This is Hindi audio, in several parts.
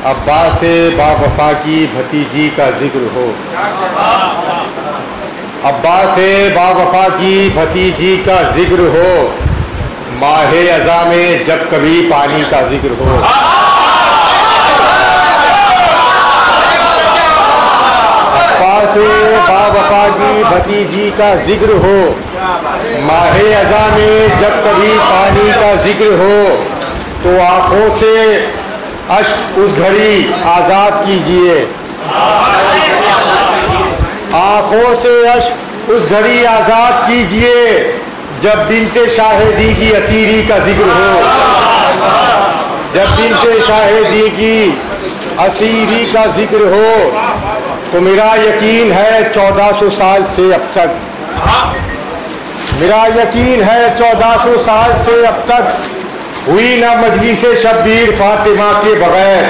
अब्बास बावफा की भतीजी का जिक्र हो, अब्बास बावफा की भतीजी का जिक्र हो, माहे अज़ा में जब कभी पानी का जिक्र हो। अब्बास बावफा की भतीजी का जिक्र हो, माहे अज़ा में जब कभी पानी का जिक्र हो, तो आँखों से अश्क उस घड़ी आज़ाद कीजिए, आँखों से अश्क उस घड़ी आज़ाद कीजिए, जब बिन्ते शाहिदी की असीरी का जिक्र हो, जब बिन्ते शाहिदी की असीरी का जिक्र हो। तो मेरा यकीन है 1400 साल से अब तक, मेरा यकीन है 1400 साल से अब तक हुई ना मजलिसे शब्बीर फातिमा के बगैर।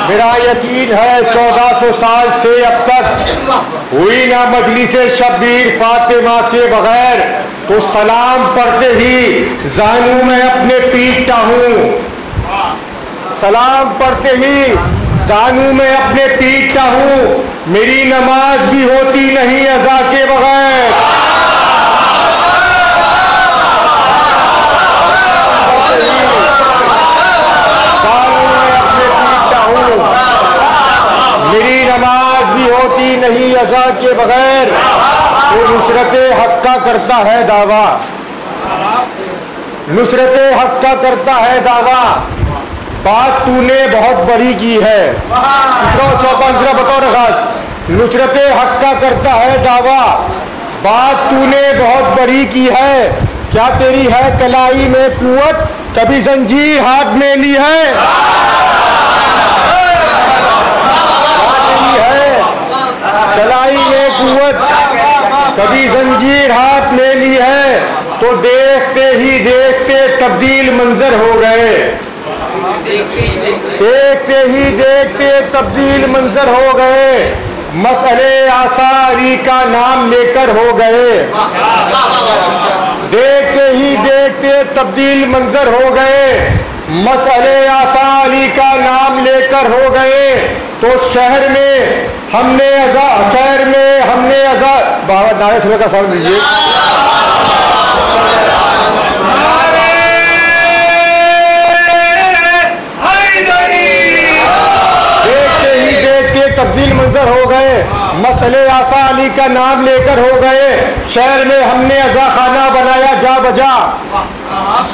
मेरा यकीन है 1400 साल से अब तक हुई ना मजलिसे शब्बीर फातिमा के बगैर। तो सलाम पढ़ते ही जानू मैं अपने पीटता हूँ, सलाम पढ़ते ही जानू मैं अपने पीटता हूँ, मेरी नमाज भी होती नहीं अज़ा के बगैर। मेरी नमाज भी होती नहीं अज़ा के बगैर। तो नुसरत हक का करता है दावा, नुसरत हक का करता है दावा, बात तूने बहुत बड़ी की है। तीसरा चौथा तीसरा बतौर खास, नुसरत हक का करता है दावा, बात तूने बहुत बड़ी की है, क्या तेरी है कलाई में कुव्वत, कभी जंजीर हाथ में ली है। कलाई में कुव्वत, कभी जंजीर हाथ में ली है। तो देखते ही देखते तब्दील मंजर हो गए, देखते ही देखते तब्दील मंजर हो गए, मसले आसारी का नाम लेकर हो गए। देखते ही देखते तब्दील मंजर हो गए, मसले आसारी का नाम लेकर हो गए। तो शहर में हमने अज़ा, शहर में हमने अज़ा, बाबा नारे समय का साथ दीजिए। तब्दील मंजर हो गए, मसले आसा अली का नाम लेकर हो गए। शहर में हमने अज़ा खाना बनाया जा बजा,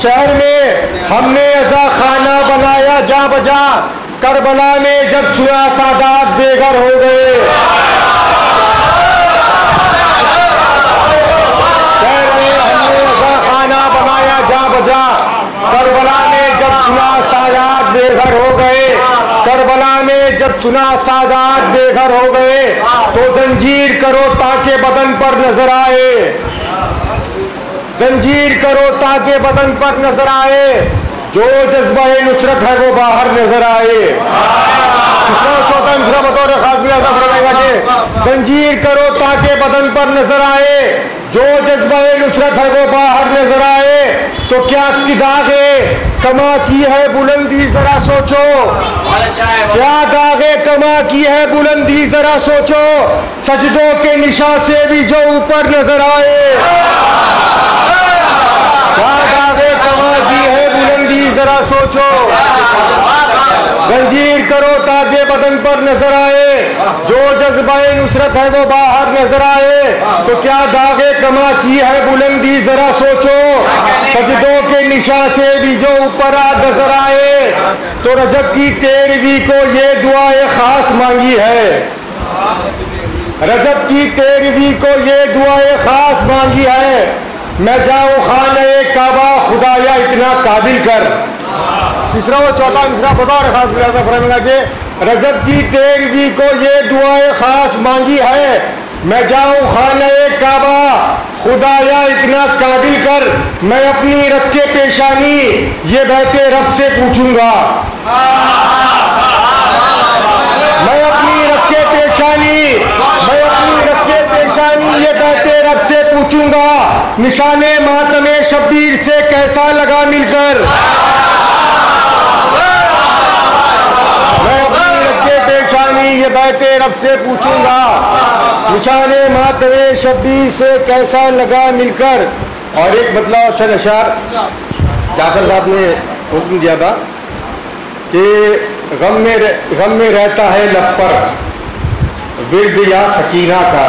शहर में हमने अज़ा खाना बनाया जा बजा, करबला में जब सुना सादात बेघर हो गए। शहर में हमने अज़ा खाना बनाया जा बजा, करबला में जब सुना सादात बेघर हो गए, करबला में जब सुना सादात बेघर हो गए। तो जंजीर करो ताकि बदन पर नजर आए, जंजीर करो ताकि बदन पर नजर आए, जो जज्बा नुसरत है वो बाहर नजर आए। तीसरा चौथा तीसरा बतौर खास भी ऐसा फरमाएगा कि जंजीर करो ताकि बदन पर नजर आए, जो जज्बा नुसरत है वो बाहर नजर आए। तो क्या दागे कमा की है बुलंदी जरा सोचो, क्या दागे कमा की है बुलंदी जरा सोचो, सजदों के निशान से भी जो ऊपर नजर आए। क्या दागे कमा की है बुलंदी जरा सोचो, जंजीर करो ताकि बदन पर नजर आए, जो जज्बाए नुसरत है वो बाहर नजर आए। तो क्या दागे कमा की है बुलंदी जरा सोचो, सजदों के निशान से भी जो ऊपर नजर आए। तो रजब की 13वीं को ये दुआए खास मांगी है, रजब की 13वीं को ये दुआए खास मांगी है, मैं जाऊँ खाने काबा खुदाया इतना काबिल कर। तीसरा और चौथा तीसरा बतौर खास फरमाएगा कि रजब की 13वीं को ये दुआए खास मांगी है, मैं जाऊँ खाने काबा खुदाया इतना काबिल कर, मैं अपनी रखे पेशानी ये बहते रब से पूछूंगा। मैं अपनी रखे पेशानी, मैं अपनी रखे पेशानी ये बहते रब से पूछूंगा, निशाने मातमे शब्बीर से कैसा लगा मिलकर। आपसे पूछूंगा, निशाने मातवे शब्दी से कैसा लगा मिलकर। और एक मतलब अच्छा अशार जाफर साहब ने हुक्म दिया था कि गम में रहता है लब पर विर्द या सकीना का,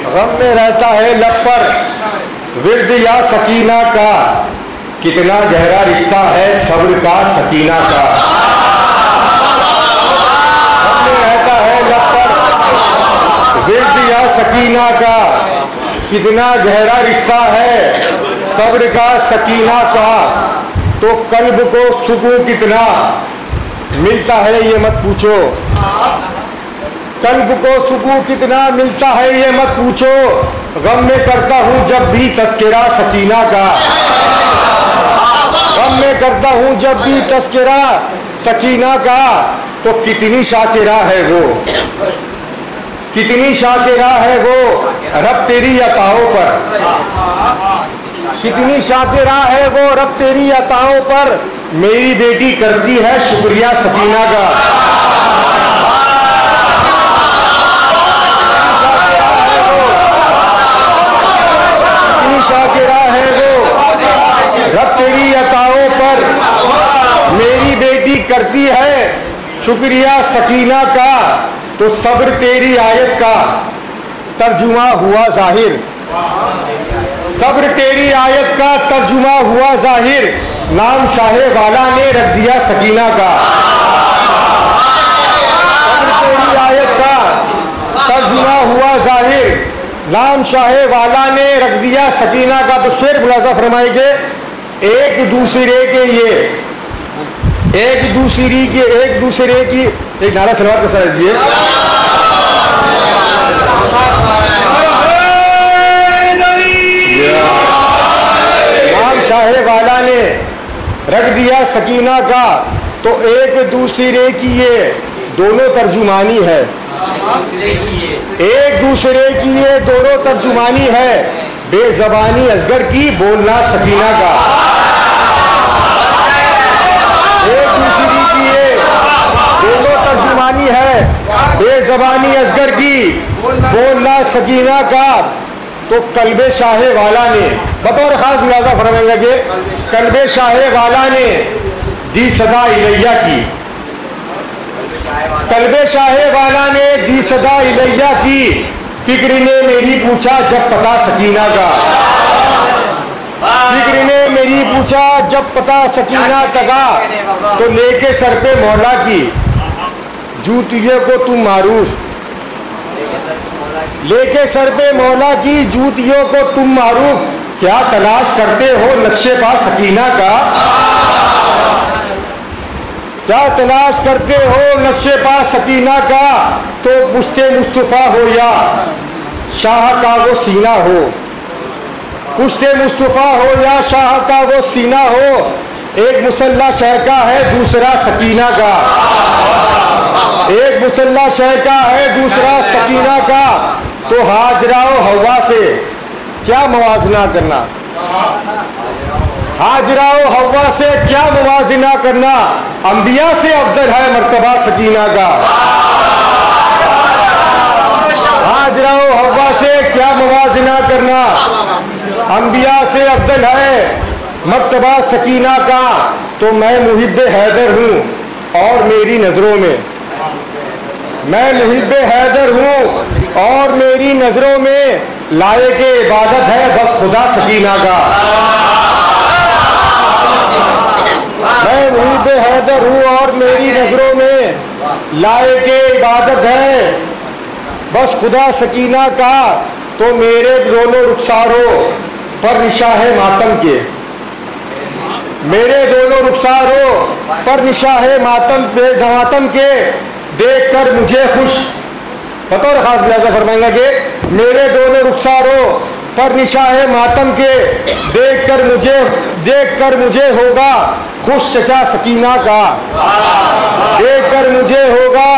गम में रहता है लब पर विर्द या सकीना का, कितना गहरा रिश्ता है सब्र का सकीना का। गम में रहता है लब पर विर्द या सकीना का, कितना गहरा रिश्ता है सब्र का सकीना का। तो कल्ब को सुकून कितना मिलता है ये मत पूछो, कल्ब को सुकून कितना मिलता है ये मत पूछो। गम में करता हूँ जब भी तस्करा सकीना का, गम में करता हूँ जब भी तस्करा सकीना का। तो कितनी शाकिरा है वो, कितनी शाकिरा है वो रब तेरी अताओं पर, कितनी शाकिरा है वो रब तेरी अताओं पर। मेरी बेटी करती है शुक्रिया सकीना का, कितनी शाकिरा है वो रब तेरी अताओं पर। मेरी बेटी करती है शुक्रिया सकीना का। तो सब्र तेरी आयत का तर्जुमा हुआ जाहिर, सब्र तेरी आयत का तर्जुमा हुआ जाहिर। नाम शाहे वाला ने रख दिया सकीना का, सब्र तेरी आयत का तर्जुमा हुआ जाहिर। नाम शाहे वाला ने रख दिया सकीना का। तो शेर मुलाजा फरमाएंगे, एक दूसरे के ये एक दूसरे की एक नारा सलवार का सर दिए। नाम शाहे वाला ने रख दिया सकीना का। तो एक दूसरे की ये दोनों तर्जुमानी है, एक दूसरे की ये दोनों तर्जुमानी है। बेजबानी असगर की बोलना सकीना का, एक दूसरे की ये दोनों तर्जुमानी है। बेजबानी असगर की बोलना सकीना का। तो कल्बे शाहे वाला ने बतौर खास मुलाजा फरमाएंगे कि कल्बे शाहे वाला ने दी सदा इलैया की, कल्बे शाहे वाला ने दी सदा इलैया की। फिक्र ने मेरी पूछा जब पता सकीना का, फिक्र ने मेरी पूछा जब पता सकीना तका। तो लेके सर पे मौला की जूतियों को तुम मारूफ, लेके सर पे मौला की जूतियों को तुम मारूफ। क्या तलाश करते हो नक्शे पा सकीना का, क्या तलाश करते हो नक्शे पा सकीना का। तो पुश्ते मुस्तफ़ा हो या शाह का वो सीना हो, पुश्ते मुस्तफ़ा हो या शाह का वो सीना हो। एक मुसल्ला शह का है दूसरा सकीना का, एक मुसल्ला शह का है दूसरा सकीना का। तो हाजरा व हवा से क्या मुवाजना करना, हाजरा व हवा से क्या मुवाजना करना। अंबिया से अफजल है मर्तबा सकीना का, हाजरा व हवा से क्या मुवाजना करना। अंबिया से अफजल है मर्तबा सकीना का। तो मैं मुहिब्बे हैदर हूँ और मेरी नजरों में, मैं मुहिब्बे हैदर हूँ और मेरी नजरों में लायक इबादत है बस खुदा सकीना का। मैं मुहिब्बे हैदर हूँ और मेरी नजरों में लायक इबादत है बस खुदा सकीना का। तो मेरे दोनों रुखसारों पर निशाह मातम के, मेरे दोनों रुखसारों पर निशाह मातम के देख कर मुझे खुश। बतौर खास मुलाजा फरमाएंगे कि मेरे दोनों रुखसारों पर निशाह मातम के देख कर मुझे होगा खुश चचा सकीना का, देख कर मुझे होगा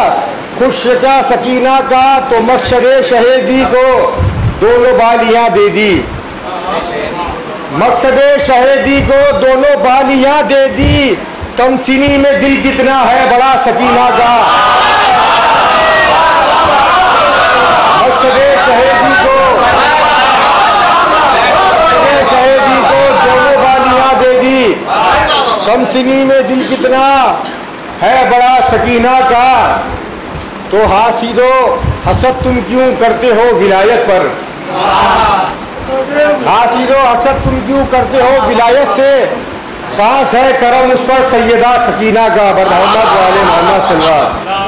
खुश चचा सकीना का। तो मकसद शहीदी को दोनों बालियां दे दी, मकसद शहीदी को दोनों बालियां दे दी। तमसीनी में दिल कितना है बड़ा सकीना का, सीनी में दिल कितना है बड़ा सकीना का, तो हासिदो हसद तुम क्यों करते हो विलायत पर। हासिदो हसद तुम क्यों करते हो विलायत से, खास है करम उस पर सैयदा सकीना का। बर मोहम्मद वाले मोहम्मद सल्लल्लाहु